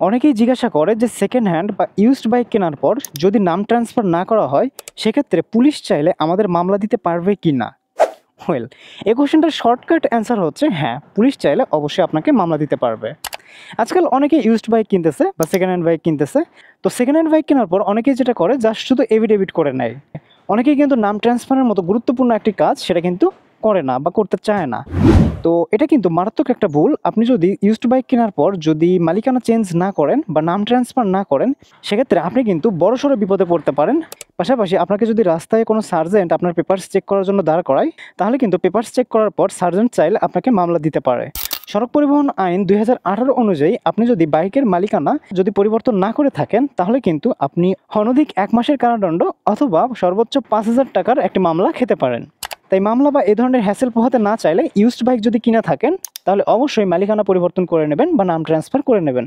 অনেকেই জিজ্ঞাসা করে যে সেকেন্ড হ্যান্ড বা ইউজড বাইক কেনার পর যদি নাম ট্রান্সফার না করা হয় সেক্ষেত্রে পুলিশ চাইলে আমাদের মামলা দিতে পারবে কি না। ওয়েল, এই কোশ্চেনটার শর্টকাট অ্যান্সার হচ্ছে হ্যাঁ, পুলিশ চাইলে অবশ্যই আপনাকে মামলা দিতে পারবে। আজকাল অনেকে ইউজড বাইক কিনতেছে বা সেকেন্ড হ্যান্ড বাইক কিনতেছে। তো সেকেন্ড হ্যান্ড বাইক কেনার পর অনেকেই যেটা করে জাস্ট শুধু এভিডেভিট করে নেয়। অনেকেই কিন্তু নাম ট্রান্সফারের মতো গুরুত্বপূর্ণ একটি কাজ সেটা কিন্তু করে না বা করতে চায় না। তো এটা কিন্তু মারাত্মক একটা ভুল। আপনি যদি ইউজড বাইক কেনার পর যদি মালিকানা চেঞ্জ না করেন বা নাম ট্রান্সফার না করেন সেক্ষেত্রে আপনি কিন্তু বড়সড় বিপদে পড়তে পারেন। পাশাপাশি আপনাকে যদি রাস্তায় কোনো সার্জেন্ট আপনার পেপারস চেক করার জন্য দাঁড় করায় তাহলে কিন্তু পেপারস চেক করার পর সার্জেন্ট চাইলে আপনাকে মামলা দিতে পারে। সড়ক পরিবহন আইন 2018 অনুযায়ী আপনি যদি বাইকের মালিকানা যদি পরিবর্তন না করে থাকেন তাহলে কিন্তু আপনি অনধিক 1 মাসের কারাদণ্ড অথবা সর্বোচ্চ 5,000 টাকার একটি মামলা খেতে পারেন। তাই মামলা বা এ ধরনের হ্যাসেল পোহাতে না চাইলে ইউজড বাইক যদি কিনে থাকেন তাহলে অবশ্যই মালিকানা পরিবর্তন করে নেবেন বা নাম ট্রান্সফার করে নেবেন।